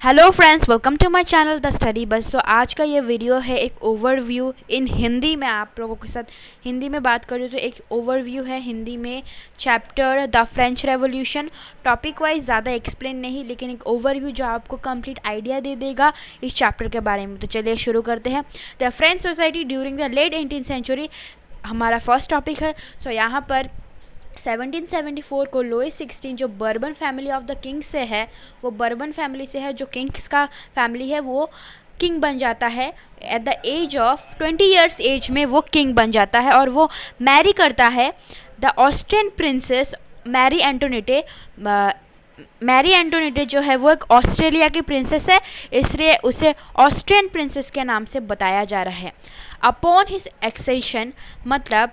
Hello friends, welcome to my channel the study bus. तो आज का ये वीडियो है एक ओवरव्यू इन हिंदी में, आप लोगों के साथ हिंदी में बात करूँ तो एक ओवरव्यू है हिंदी में chapter the French revolution. Topic wise ज़्यादा एक्सप्लेन नहीं, लेकिन एक ओवरव्यू जो आपको कंप्लीट आइडिया दे देगा इस चैप्टर के बारे में। तो चलिए शुरू करते हैं। The French society during the late 18th century हमारा फर्स्ट टॉपिक है। सो यहाँ पर 1774 को लुई 16 जो Bourbon family of the kings से है, वो बर्बन फैमिली से है, जो किंग्स का फैमिली है, वो किंग बन जाता है। At the age of 20 years age में वो किंग बन जाता है और वो मैरी करता है the Austrian princess Marie Antoinette. Marie Antoinette जो है वो एक ऑस्ट्रेलिया की प्रिंसेस है, इसलिए उसे ऑस्ट्रियन प्रिंसेस के नाम से बताया जा रहा है। अपॉन हिज एक्सेशन, मतलब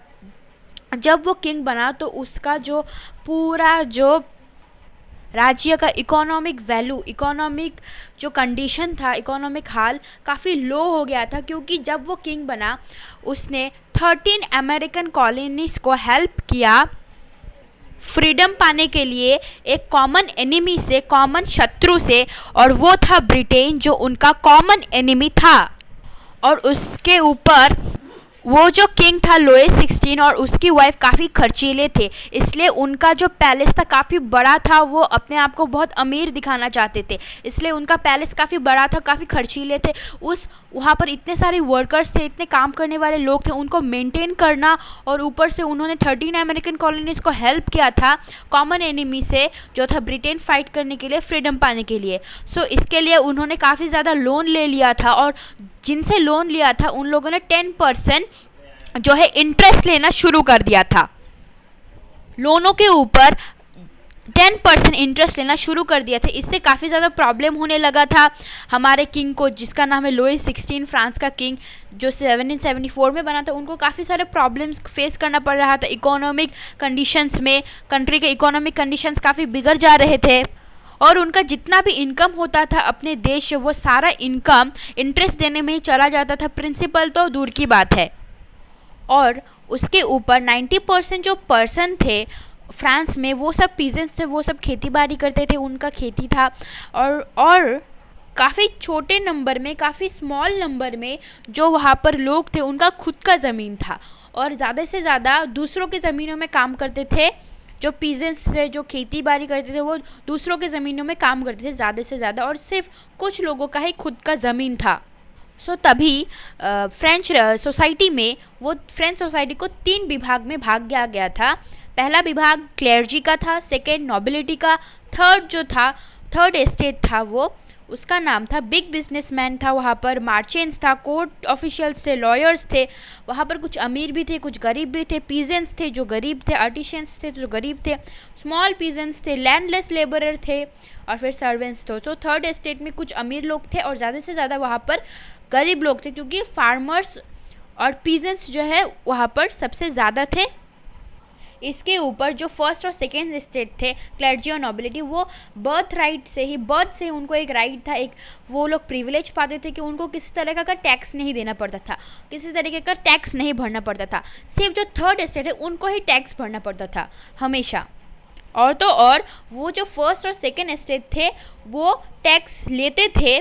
जब वो किंग बना तो उसका जो पूरा जो राज्य का इकोनॉमिक वैल्यू, इकोनॉमिक जो कंडीशन था, इकोनॉमिक हाल काफ़ी लो हो गया था, क्योंकि जब वो किंग बना उसने 13 अमेरिकन कॉलोनीज को हेल्प किया फ्रीडम पाने के लिए एक कॉमन एनिमी से, कॉमन शत्रु से, और वो था ब्रिटेन जो उनका कॉमन एनिमी था। और उसके ऊपर वो जो किंग था लुई 16 और उसकी वाइफ काफ़ी खर्चीले थे, इसलिए उनका जो पैलेस था काफ़ी बड़ा था। वो अपने आप को बहुत अमीर दिखाना चाहते थे, इसलिए उनका पैलेस काफ़ी बड़ा था, काफ़ी खर्चीले थे। वहाँ पर इतने सारे वर्कर्स थे, इतने काम करने वाले लोग थे, उनको मेंटेन करना, और ऊपर से उन्होंने 13 अमेरिकन कॉलोनीज को हेल्प किया था कॉमन एनिमी से जो था ब्रिटेन फाइट करने के लिए, फ्रीडम पाने के लिए। सो इसके लिए उन्होंने काफ़ी ज़्यादा लोन ले लिया था, और जिनसे लोन लिया था उन लोगों ने 10% जो है इंटरेस्ट लेना शुरू कर दिया था। लोनों के ऊपर 10% इंटरेस्ट लेना शुरू कर दिया था। इससे काफ़ी ज़्यादा प्रॉब्लम होने लगा था हमारे किंग को, जिसका नाम है लुई 16, फ्रांस का किंग जो 1774 में बना था। उनको काफ़ी सारे प्रॉब्लम्स फेस करना पड़ रहा था इकोनॉमिक कंडीशंस में। कंट्री के इकोनॉमिक कंडीशंस काफ़ी बिगड़ जा रहे थे, और उनका जितना भी इनकम होता था अपने देश से, वो सारा इनकम इंटरेस्ट देने में ही चला जाता था। प्रिंसिपल तो दूर की बात है। और उसके ऊपर 90% जो पर्सन थे फ्रांस में, वो सब पीजेंट्स थे, वो सब खेती बाड़ी करते थे, उनका खेती था। और काफ़ी छोटे नंबर में, काफ़ी स्मॉल नंबर में जो वहाँ पर लोग थे उनका खुद का ज़मीन था, और ज़्यादा से ज़्यादा दूसरों के ज़मीनों में काम करते थे। जो पीजेंट्स थे, जो खेती बाड़ी करते थे, वो दूसरों के ज़मीनों में काम करते थे ज़्यादा से ज़्यादा, और सिर्फ कुछ लोगों का ही खुद का ज़मीन था। तभी फ्रेंच सोसाइटी में, वो फ्रेंच सोसाइटी को 3 विभाग में भाग दिया गया था। पहला विभाग क्लेर्जी का था, सेकेंड नोबिलिटी का, थर्ड एस्टेट था, वो उसका नाम था बिग बिजनेसमैन था। वहाँ पर मार्चेंट्स था, कोर्ट ऑफिशियल्स थे, लॉयर्स थे, वहाँ पर कुछ अमीर भी थे, कुछ गरीब भी थे। पीजेंट्स थे जो गरीब थे, आर्टिशियंस थे जो गरीब थे, स्मॉल पीजेंट्स थे, लैंडलेस लेबरर थे, और फिर सर्वेंट्स थे। तो थर्ड एस्टेट में कुछ अमीर लोग थे और ज़्यादा से ज़्यादा वहाँ पर गरीब लोग थे, क्योंकि फार्मर्स और पीजेंट्स जो है वहाँ पर सबसे ज़्यादा थे। इसके ऊपर जो फर्स्ट और सेकेंड एस्टेट थे, क्लर्जी और नोबिलिटी, वो बर्थ से उनको एक राइट था, एक वो लोग प्रिविलेज पाते थे कि उनको किसी तरह का टैक्स नहीं देना पड़ता था, किसी तरीके का टैक्स नहीं भरना पड़ता था। सिर्फ जो थर्ड एस्टेट है उनको ही टैक्स भरना पड़ता था हमेशा। और तो और वो जो फर्स्ट और सेकेंड एस्टेट थे वो टैक्स लेते थे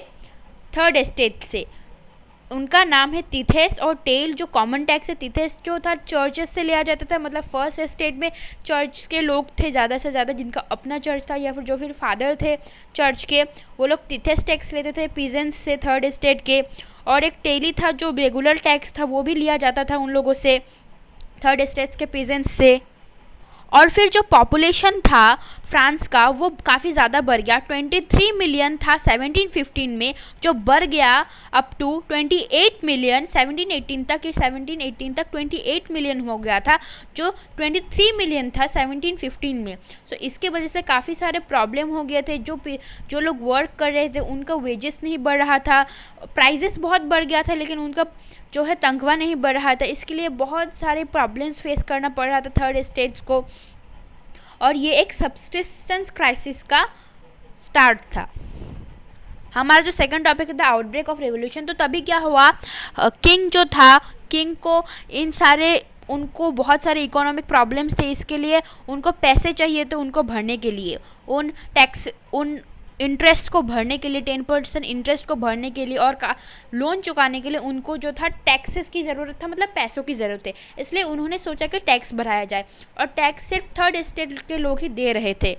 थर्ड एस्टेट से। उनका नाम है तिथेस और टेल। जो कॉमन टैक्स है, तिथेस जो था चर्चेस से लिया जाता था, मतलब फर्स्ट एस्टेट में चर्च के लोग थे ज़्यादा से ज़्यादा, जिनका अपना चर्च था, या फिर जो फिर फादर थे चर्च के, वो लोग तिथेस टैक्स लेते थे पीजेंट्स से थर्ड एस्टेट के। और एक टेली था जो रेगुलर टैक्स था, वो भी लिया जाता था उन लोगों से, थर्ड एस्टेट्स के पीजेंट्स से। और फिर जो पॉपुलेशन था फ्रांस का वो काफ़ी ज़्यादा बढ़ गया, 23 मिलियन था 1715 में, जो बढ़ गया अप टू 28 मिलियन 1718 तक। 1718 तक 28 मिलियन हो गया था, जो 23 मिलियन था 1715 में। सो इसके वजह से काफ़ी सारे प्रॉब्लम हो गए थे। जो लोग वर्क कर रहे थे उनका वेजेस नहीं बढ़ रहा था, प्राइजेस बहुत बढ़ गया था, लेकिन उनका जो है तनख्वाह नहीं बढ़ रहा था। इसके लिए बहुत सारे प्रॉब्लम्स फेस करना पड़ रहा था थर्ड एस्टेट्स को, और ये एक सब्सिस्टेंस क्राइसिस का स्टार्ट था। हमारा जो सेकंड टॉपिक था आउटब्रेक ऑफ रेवोल्यूशन। तो तभी क्या हुआ, किंग जो था, किंग को उनको बहुत सारे इकोनॉमिक प्रॉब्लम्स थे, इसके लिए उनको पैसे चाहिए थे उनको भरने के लिए, उन इंटरेस्ट को भरने के लिए, 10% इंटरेस्ट को भरने के लिए और लोन चुकाने के लिए उनको जो था टैक्सेस की ज़रूरत था, मतलब पैसों की ज़रूरत है। इसलिए उन्होंने सोचा कि टैक्स बढ़ाया जाए, और टैक्स सिर्फ थर्ड स्टेट के लोग ही दे रहे थे।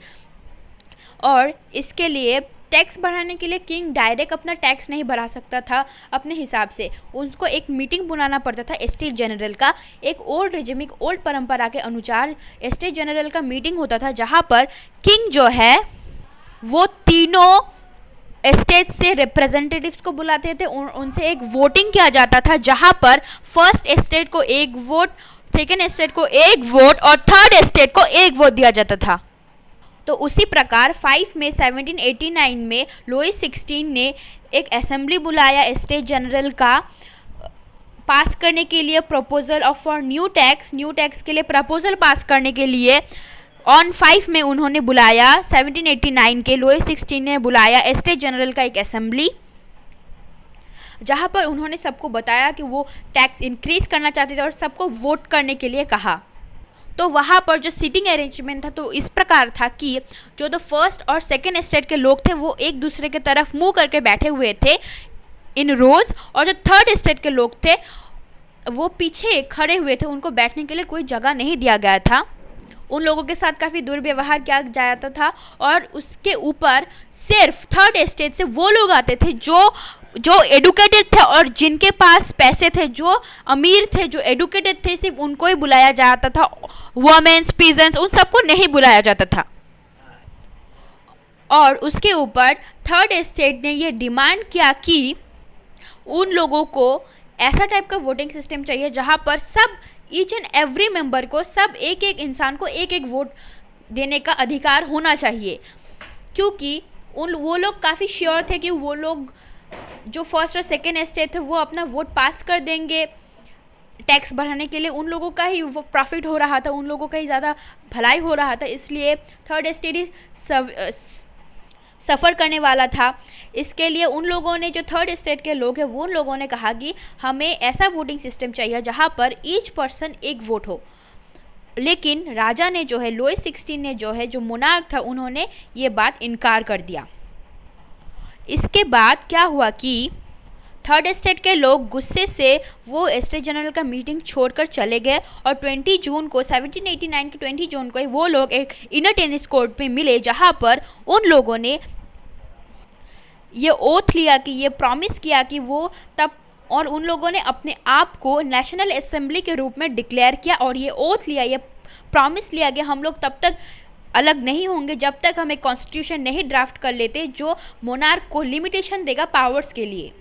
और इसके लिए टैक्स बढ़ाने के लिए किंग डायरेक्ट अपना टैक्स नहीं बढ़ा सकता था अपने हिसाब से, उनको एक मीटिंग बुलाना पड़ता था स्टेट जनरल का। एक ओल्ड रेजिमिक, ओल्ड परंपरा के अनुसार स्टेट जनरल का मीटिंग होता था, जहाँ पर किंग जो है वो तीनों स्टेट से रिप्रेजेंटेटिव्स को बुलाते थे, उनसे एक वोटिंग किया जाता था, जहां पर फर्स्ट स्टेट को एक वोट, सेकेंड स्टेट को एक वोट और थर्ड स्टेट को एक वोट दिया जाता था। तो उसी प्रकार 5 मई 1789 में लुईस 16 ने एक असेंबली बुलाया स्टेट जनरल का पास करने के लिए, proposal of for new tax के लिए प्रपोजल पास करने के लिए। ऑन 5 में उन्होंने बुलाया 1789 के लुईस 16 ने बुलाया स्टेट जनरल का एक असेंबली, जहां पर उन्होंने सबको बताया कि वो टैक्स इंक्रीज करना चाहते थे और सबको वोट करने के लिए कहा। तो वहाँ पर जो सीटिंग अरेंजमेंट था तो इस प्रकार था कि जो तो फर्स्ट और सेकेंड स्टेट के लोग थे वो एक दूसरे के तरफ मुंह करके बैठे हुए थे इन रोज, और जो थर्ड स्टेट के लोग थे वो पीछे खड़े हुए थे, उनको बैठने के लिए कोई जगह नहीं दिया गया था। उन लोगों के साथ काफ़ी दुर्व्यवहार किया जाता था, और उसके ऊपर सिर्फ थर्ड स्टेट से वो लोग आते थे जो एडुकेटेड थे और जिनके पास पैसे थे, जो अमीर थे, जो एडुकेटेड थे, सिर्फ उनको ही बुलाया जाता था। वुमेन्स, पीजेंट्स, उन सबको नहीं बुलाया जाता था। और उसके ऊपर थर्ड स्टेट ने ये डिमांड किया कि उन लोगों को ऐसा टाइप का वोटिंग सिस्टम चाहिए जहां पर सब ईच एंड एवरी मेंबर को, सब एक एक इंसान को एक एक वोट देने का अधिकार होना चाहिए, क्योंकि वो लोग काफ़ी श्योर थे कि वो लोग जो फर्स्ट और सेकेंड स्टेट थे वो अपना वोट पास कर देंगे टैक्स बढ़ाने के लिए। उन लोगों का ही वो प्रॉफिट हो रहा था, उन लोगों का ही ज़्यादा भलाई हो रहा था, इसलिए थर्ड स्टेट ही सफ़र करने वाला था। इसके लिए उन लोगों ने, जो थर्ड स्टेट के लोग हैं, वो उन लोगों ने कहा कि हमें ऐसा वोटिंग सिस्टम चाहिए जहां पर ईच पर्सन एक वोट हो। लेकिन राजा ने जो है, लुईस 16 ने जो है, जो मोनार्क था, उन्होंने ये बात इनकार कर दिया। इसके बाद क्या हुआ कि थर्ड स्टेट के लोग गुस्से से वो स्टेट जनरल का मीटिंग छोड़कर चले गए, और 20 जून को 1789 के 20 जून को वो लोग एक इनर टेनिस कोर्ट में मिले, जहां पर उन लोगों ने ये ओथ लिया कि ये प्रॉमिस किया कि वो तब, और उन लोगों ने अपने आप को नेशनल असेंबली के रूप में डिक्लेयर किया, और ये ओथ लिया, ये प्रॉमिस लिया कि हम लोग तब तक अलग नहीं होंगे जब तक हम एक कॉन्स्टिट्यूशन नहीं ड्राफ्ट कर लेते जो मोनार्क को लिमिटेशन देगा पावर्स के लिए।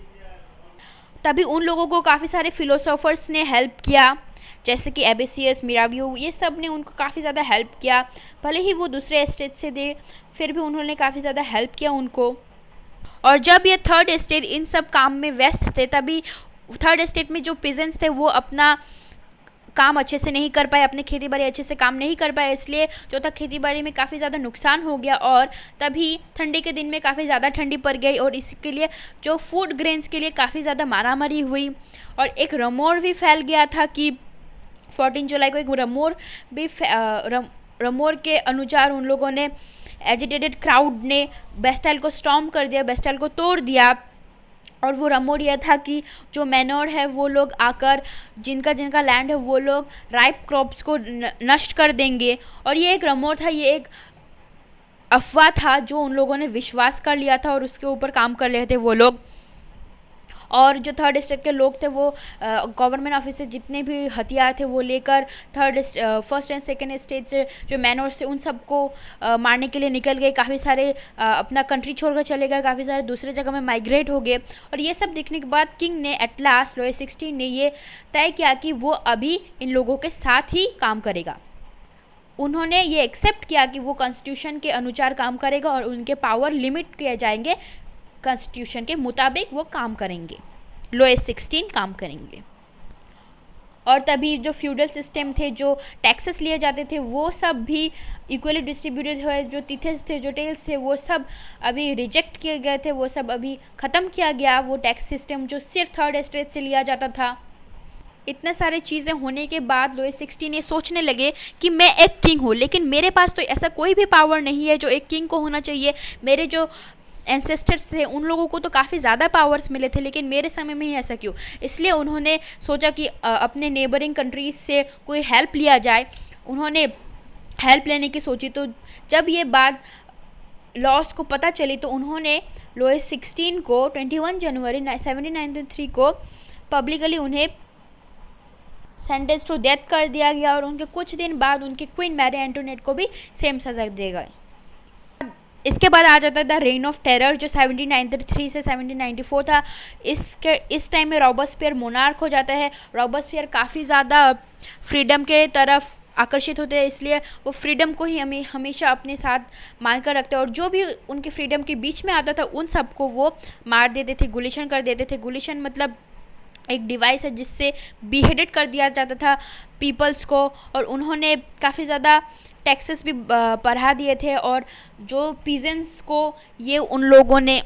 तभी उन लोगों को काफ़ी सारे फिलोसोफर्स ने हेल्प किया, जैसे कि एबेसियस, मिरावियो, ये सब ने उनको काफ़ी ज़्यादा हेल्प किया। भले ही वो दूसरे स्टेट से थे, फिर भी उन्होंने काफ़ी ज़्यादा हेल्प किया उनको। और जब ये थर्ड स्टेट इन सब काम में व्यस्त थे, तभी थर्ड स्टेट में जो पीजेंट्स थे वो अपना काम अच्छे से नहीं कर पाए, अपने खेती बाड़ी अच्छे से काम नहीं कर पाए, इसलिए जो था खेती बाड़ी में काफ़ी ज़्यादा नुकसान हो गया। और तभी ठंडी के दिन में काफ़ी ज़्यादा ठंडी पड़ गई, और इसके लिए जो फूड ग्रेन्स के लिए काफ़ी ज़्यादा मारामारी हुई, और एक रमोर भी फैल गया था कि 14 जुलाई को एक रमोर भी रमोर के अनुसार उन लोगों ने, एजिटेटेड क्राउड ने बेस्टाइल को स्टॉर्म कर दिया, बेस्टाइल को तोड़ दिया। और वो रमोर यह था कि जो मैनोर है वो लोग आकर जिनका लैंड है वो लोग राइप क्रॉप्स को नष्ट कर देंगे। और ये एक रमोर था, ये एक अफवाह था जो उन लोगों ने विश्वास कर लिया था और उसके ऊपर काम कर रहे थे वो लोग। और जो थर्ड स्टेट के लोग थे वो गवर्नमेंट ऑफिस से जितने भी हथियार थे वो लेकर फर्स्ट एंड सेकेंड स्टेट से जो मैनोर्स थे उन सबको मारने के लिए निकल गए। काफ़ी सारे अपना कंट्री छोड़कर चले गए, काफ़ी सारे दूसरे जगह में माइग्रेट हो गए। और ये सब देखने के बाद किंग ने एट लास्ट लुईस 16 ने ये तय किया कि वो अभी इन लोगों के साथ ही काम करेगा। उन्होंने ये एक्सेप्ट किया कि वो कॉन्स्टिट्यूशन के अनुसार काम करेगा और उनके पावर लिमिट किए जाएंगे, कॉन्स्टिट्यूशन के मुताबिक वो काम करेंगे, लुईस 16 काम करेंगे। और तभी जो फ्यूडल सिस्टम थे, जो टैक्सेस लिए जाते थे, वो सब भी इक्वली डिस्ट्रीब्यूटेड हुए। जो तिथेस थे, जो टेल्स थे, वो सब अभी रिजेक्ट किए गए थे, वो सब अभी ख़त्म किया गया। वो टैक्स सिस्टम जो सिर्फ थर्ड स्टेट से लिया जाता था। इतने सारे चीज़ें होने के बाद लुईस 16 ये सोचने लगे कि मैं एक किंग हूँ, लेकिन मेरे पास तो ऐसा कोई भी पावर नहीं है जो एक किंग को होना चाहिए। मेरे जो एंसेस्टर्स थे उन लोगों को तो काफ़ी ज़्यादा पावर्स मिले थे, लेकिन मेरे समय में ही ऐसा क्यों? इसलिए उन्होंने सोचा कि अपने नेबरिंग कंट्रीज से कोई हेल्प लिया जाए। उन्होंने हेल्प लेने की सोची, तो जब ये बात लॉस को पता चली तो उन्होंने लुईस 16 को 21 जनवरी 1793 को पब्लिकली उन्हें सेंटेंस टू डेथ कर दिया गया, और उनके कुछ दिन बाद उनकी क्वीन मैरी एंटोनेट को भी सेम सजा दी गई। इसके बाद आ जाता था रेन ऑफ टेरर, जो 1793 से 1794 था। इस टाइम में रॉबस्पियर मोनार्क हो जाता है। रॉबस्पियर काफ़ी ज़्यादा फ्रीडम के तरफ आकर्षित होते हैं, इसलिए वो फ्रीडम को ही हमेशा अपने साथ मानकर रखते हैं, और जो भी उनके फ्रीडम के बीच में आता था उन सबको वो मार देते थे, गुलिशन कर देते थे। गुलिशन मतलब एक डिवाइस है जिससे बीहेडेड कर दिया जाता था पीपल्स को, और उन्होंने काफ़ी ज़्यादा टैक्सेस भी बढ़ा दिए थे, और जो पीजेंट्स को ये उन लोगों ने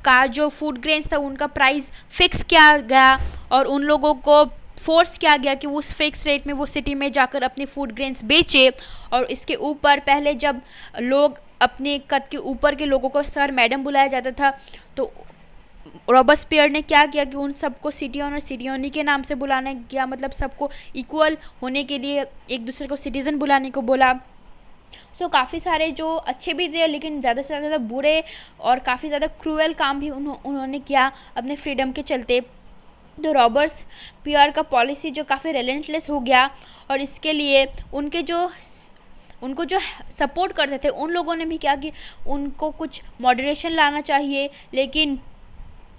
का जो फूड ग्रेन्स था उनका प्राइस फिक्स किया गया, और उन लोगों को फोर्स किया गया कि उस फिक्स रेट में वो सिटी में जाकर अपने फूड ग्रेन्स बेचे। और इसके ऊपर पहले जब लोग अपने कद के ऊपर के लोगों को सर मैडम बुलाया जाता था, तो रॉबस्पियर ने क्या किया कि उन सबको सिटियन और सिटियनी के नाम से बुलाने किया, मतलब सबको इक्वल होने के लिए एक दूसरे को सिटीज़न बुलाने को बोला। सो काफ़ी सारे जो अच्छे भी थे, लेकिन ज़्यादा से ज़्यादा बुरे और काफ़ी ज़्यादा क्रूअल काम भी उन्होंने किया अपने फ्रीडम के चलते। तो रॉबस्पियर का पॉलिसी जो काफ़ी रिलेंटलेस हो गया, और इसके लिए उनको जो सपोर्ट करते थे उन लोगों ने भी क्या कि उनको कुछ मॉडरेशन लाना चाहिए, लेकिन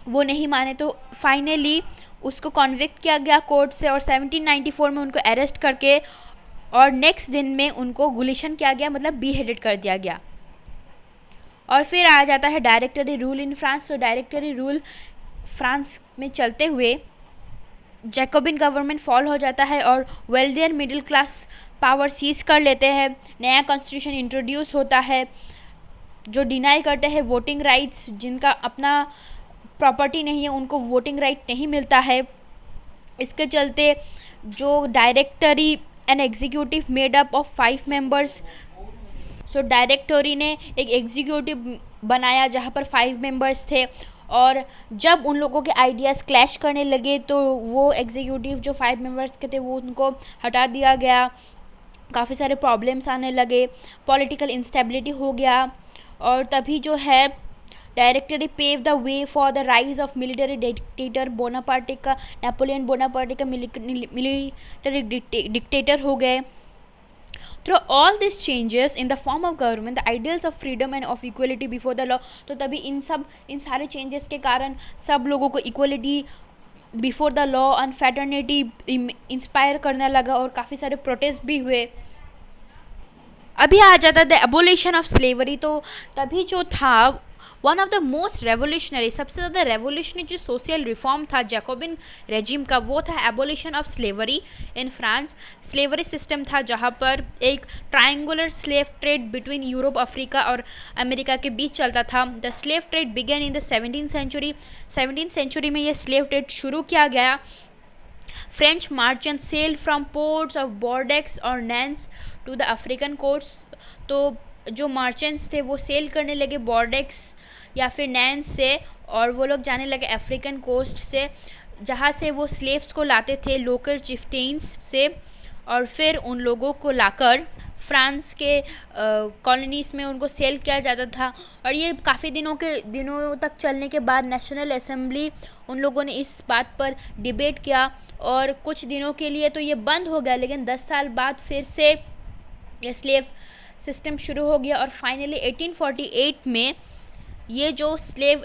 वो नहीं माने। तो फाइनली उसको कॉन्विक्ट किया गया कोर्ट से, और 1794 में उनको अरेस्ट करके और नेक्स्ट दिन में उनको गुलिशन किया गया, मतलब बीहेडेड कर दिया गया। और फिर आ जाता है डायरेक्टरी रूल इन फ्रांस। तो डायरेक्टरी रूल फ्रांस में चलते हुए जैकोबिन गवर्नमेंट फॉल हो जाता है, और wealthier middle class power seize कर लेते हैं। नया कॉन्स्टिट्यूशन इंट्रोड्यूस होता है जो डिनाई करते हैं वोटिंग राइट्स, जिनका अपना प्रॉपर्टी नहीं है उनको वोटिंग राइट नहीं मिलता है। इसके चलते जो directory and executive made up of 5 members. So directory ने एक एग्जीक्यूटिव बनाया जहाँ पर 5 मेंबर्स थे, और जब उन लोगों के आइडियाज़ क्लैश करने लगे तो वो एग्जीक्यूटिव जो 5 मेंबर्स के थे वो उनको हटा दिया गया। काफ़ी सारे प्रॉब्लम्स आने लगे, पॉलिटिकल इंस्टेबिलिटी हो गया, और तभी जो है directory pave the way for the rise of military dictator Bonaparte का। नेपोलियन बोनापार्टे का मिलिटरी डिक्टेटर हो गए। Through all these changes in the form of government, the ideals of freedom and of equality before the law, तो तभी इन सारे changes के कारण सब लोगों को equality before the law and fraternity inspire करने लगा, और काफ़ी सारे प्रोटेस्ट भी हुए। अभी आ जाता द एबोलिशन ऑफ स्लेवरी। तो तभी जो था one of the most revolutionary, सबसे ज़्यादा रेवोल्यूशनरी जो सोशल रिफॉर्म था जैकोबिन रेजिम का, वो था abolition of slavery in France. Slavery system था जहाँ पर एक triangular slave trade between Europe, Africa और अमेरिका के बीच चलता था। The slave trade began in the 17th century. 17th century में ये स्लेव ट्रेड शुरू किया गया। French merchant sail from ports of Bordeaux और नैन्स टू द अफ्रीकन कोर्ट्स। तो जो मार्चेंट्स थे वो सेल करने लगे बॉर्डेक्स या फिर नैन्स से, और वो लोग जाने लगे अफ्रीकन कोस्ट से, जहाँ से वो स्लेव्स को लाते थे लोकल चिफ्टेन्स से, और फिर उन लोगों को लाकर फ्रांस के कॉलोनीज़ में उनको सेल किया जाता था। और ये काफ़ी दिनों तक चलने के बाद नेशनल असेंबली उन लोगों ने इस बात पर डिबेट किया, और कुछ दिनों के लिए तो ये बंद हो गया, लेकिन 10 साल बाद फिर से ये स्लेव सिस्टम शुरू हो गया। और फाइनली 1848 में ये जो स्लेव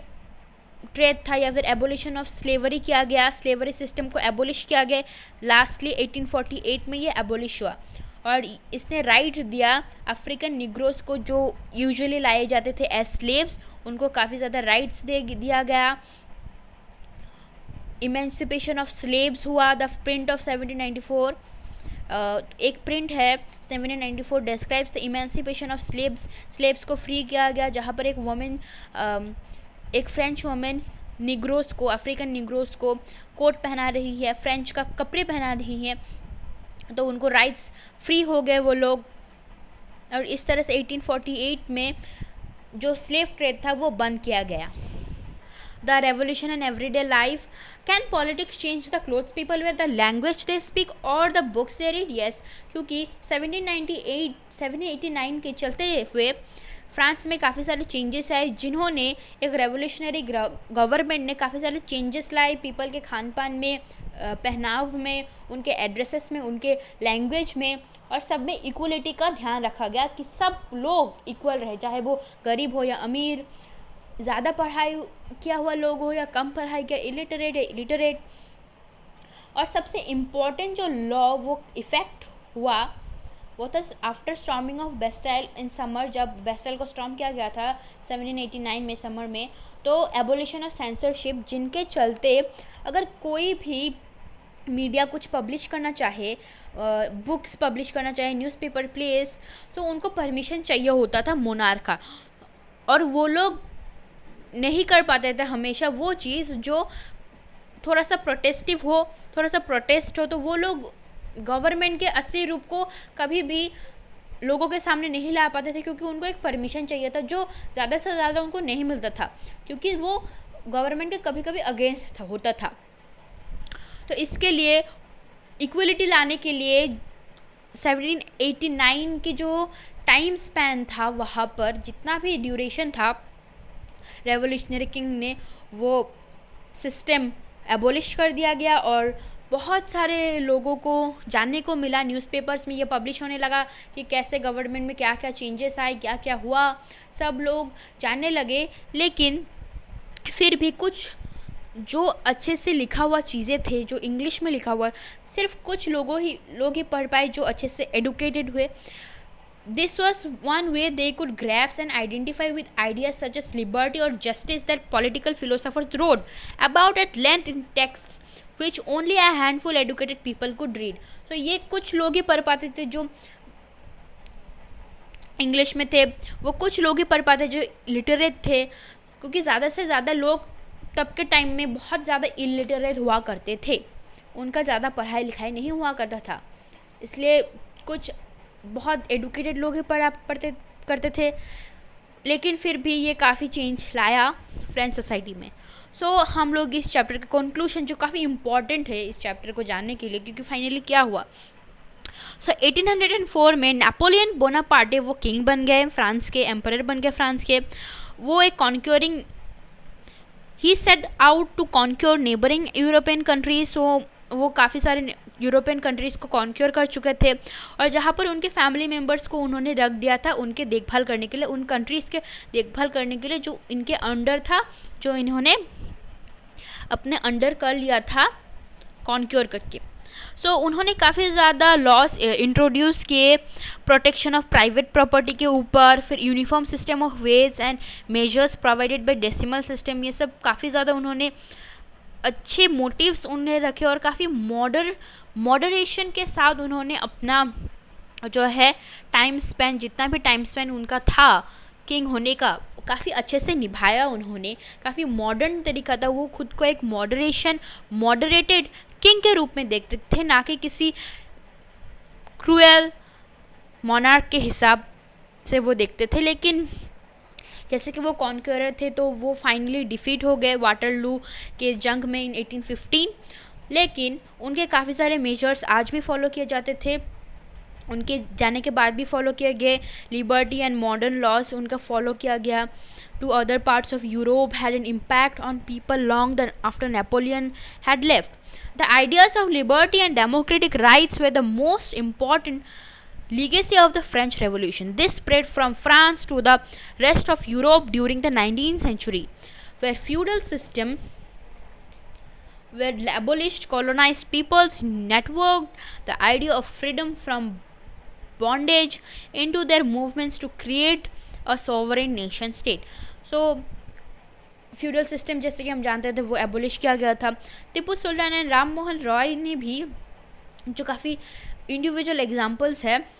ट्रेड था या फिर एबोलिशन ऑफ स्लेवरी किया गया, स्लेवरी सिस्टम को एबोलिश किया गया। लास्टली 1848 में ये एबोलिश हुआ, और इसने राइट दिया अफ्रीकन निग्रोस को, जो यूजुअली लाए जाते थे एज स्लेव्स, उनको काफ़ी ज़्यादा राइट्स दिया गया। इमेंसिपेशन ऑफ स्लेव्स हुआ। द प्रिंट ऑफ 1794, एक प्रिंट है 1794 describes the emancipation of slaves को फ्री किया गया, जहाँ पर एक वुमेन, एक फ्रेंच वुमेन निग्रोस को, अफ्रीकन निग्रोस को कोट पहना रही है, फ्रेंच का कपड़े पहना रही है, तो उनको राइट्स फ्री हो गए वो लोग। और इस तरह से 1848 में जो स्लेव ट्रेड था वो बंद किया गया। The revolution in everyday life, can politics change the clothes people wear, the language they speak और the books they read? Yes, क्योंकि 1789 के चलते हुए फ्रांस में काफ़ी सारे चेंजेस आए, जिन्होंने एक रेवोल्यूशनरी गवर्नमेंट ने काफ़ी सारे चेंजेस लाए पीपल के खान पान में, पहनाव में, उनके एड्रेसेस में, उनके लैंग्वेज में, और सब में इक्वलिटी का ध्यान रखा गया कि सब लोग इक्वल रहे, चाहे वो गरीब हो या अमीर, ज़्यादा पढ़ाई किया हुआ लोग हो या कम पढ़ाई किया, इलिटरेट या इलिटरेट। और सबसे इम्पोर्टेंट जो लॉ वो इफ़ेक्ट हुआ वो था after storming of Bastille in summer, जब बेस्टाइल को स्टॉर्म किया गया था 1789 में समर में, तो एबोलिशन ऑफ सेंसरशिप, जिनके चलते अगर कोई भी मीडिया कुछ पब्लिश करना चाहे, बुक्स पब्लिश करना चाहे, न्यूज़पेपर, प्लेस, तो उनको परमिशन चाहिए होता था मोनार्क का, और वो लोग नहीं कर पाते थे हमेशा वो चीज़ जो थोड़ा सा प्रोटेस्टिव हो, थोड़ा सा प्रोटेस्ट हो, तो वो लोग गवर्नमेंट के असली रूप को कभी भी लोगों के सामने नहीं ला पाते थे, क्योंकि उनको एक परमिशन चाहिए था जो ज़्यादा से ज़्यादा उनको नहीं मिलता था, क्योंकि वो गवर्नमेंट के कभी कभी अगेंस्ट होता था। तो इसके लिए इक्वलिटी लाने के लिए 1789 की जो टाइम स्पैन था, वहाँ पर जितना भी ड्यूरेशन था, रेवोल्यूशनरी किंग ने वो सिस्टम एबोलिश कर दिया गया, और बहुत सारे लोगों को जानने को मिला, न्यूज़पेपर्स में ये पब्लिश होने लगा कि कैसे गवर्नमेंट में क्या क्या चेंजेस आए, क्या क्या हुआ, सब लोग जानने लगे। लेकिन फिर भी कुछ जो अच्छे से लिखा हुआ चीज़ें थे, जो इंग्लिश में लिखा हुआ, सिर्फ कुछ लोग ही पढ़ पाए जो अच्छे से एडुकेटेड हुए। This was one way they could grasp and identify with ideas such as liberty or justice that political philosophers wrote about at length in texts which only a handful educated people could read. So ये कुछ लोग ही पढ़ पाते थे जो English में थे, वो कुछ लोग ही पढ़ पाते जो लिटरेट थे, क्योंकि ज़्यादा से ज़्यादा लोग तब के टाइम में बहुत ज़्यादा इलिटरेट हुआ करते थे, उनका ज़्यादा पढ़ाई लिखाई नहीं हुआ करता था, इसलिए कुछ बहुत एडुकेटेड लोग ही पढ़ते करते थे। लेकिन फिर भी ये काफ़ी चेंज लाया फ्रेंच सोसाइटी में। सो हम लोग इस चैप्टर का कंक्लूजन, जो काफ़ी इम्पॉर्टेंट है इस चैप्टर को जानने के लिए, क्योंकि फाइनली क्या हुआ। 1804 में नेपोलियन बोनापार्टे वो किंग बन गए, फ्रांस के एम्परर बन गए फ्रांस के। वो एक conquering, he set out to conquer neighbouring European countries. So वो काफ़ी सारे यूरोपियन कंट्रीज़ को कॉन्क्योर कर चुके थे, और जहाँ पर उनके फैमिली मेम्बर्स को उन्होंने रख दिया था उनके देखभाल करने के लिए, उन कंट्रीज़ के देखभाल करने के लिए जो इनके अंडर था, जो इन्होंने अपने अंडर कर लिया था कॉन्क्योर करके। सो उन्होंने काफ़ी ज़्यादा लॉस इंट्रोड्यूस किए प्रोटेक्शन ऑफ प्राइवेट प्रॉपर्टी के ऊपर, फिर uniform system of ways and measures provided by decimal system, ये सब काफ़ी ज़्यादा उन्होंने अच्छे मोटिव्स उन्हें रखे, और काफ़ी मॉडरेशन के साथ उन्होंने अपना जो है टाइम स्पेन, जितना भी टाइम स्पेन उनका था किंग होने का, काफ़ी अच्छे से निभाया उन्होंने। काफ़ी मॉडर्न तरीका था, वो खुद को एक मॉडरेटेड किंग के रूप में देखते थे, ना कि किसी क्रूएल मोनार्क के हिसाब से वो देखते थे। लेकिन जैसे कि वो कॉन्क्योरर थे, तो वो फाइनली डिफीट हो गए वाटरलू के जंग में इन 1815। लेकिन उनके काफ़ी सारे मेजर्स आज भी फॉलो किए जाते थे, उनके जाने के बाद भी फॉलो किए गए। लिबर्टी एंड मॉडर्न लॉस उनका फॉलो किया गया। To other parts of Europe had an impact on people long after Napoleon had left. The ideas of liberty and democratic rights were the most important legacy of the French Revolution. This spread from France to the rest of Europe during the 19th century, where feudal system were abolished, colonized peoples networked the idea of freedom from bondage into their movements to create a sovereign nation state. So feudal system जैसे कि हम जानते थे वो abolish किया गया था। Tipu sultan and Ram Mohan Roy ने भी, जो काफ़ी इंडिविजुअल एग्जाम्पल्स है,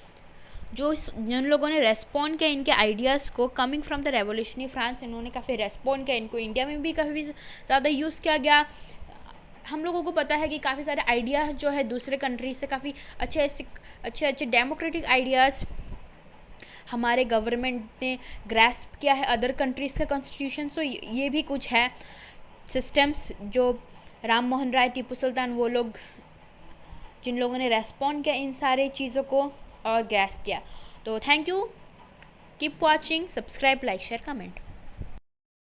जो जिन लोगों ने रेस्पॉन्ड किया इनके आइडियाज़ को, coming from the revolutionary France, इन्होंने काफ़ी रेस्पॉन्ड किया, इनको इंडिया में भी काफ़ी ज़्यादा यूज़ किया गया। हम लोगों को पता है कि काफ़ी सारे आइडियाज़ जो है दूसरे कंट्रीज से काफ़ी अच्छे डेमोक्रेटिक आइडियाज़ हमारे गवर्नमेंट ने ग्रैस्प किया है अदर कंट्रीज़ का कॉन्स्टिट्यूशन। सो ये भी कुछ है सिस्टम्स जो राम मोहन राय, टीपू सुल्तान, वो लोग जिन लोगों ने रेस्पॉन्ड किया इन सारे चीज़ों को और ग्रैस्प किया। तो thank you, keep watching, subscribe, like, share, comment.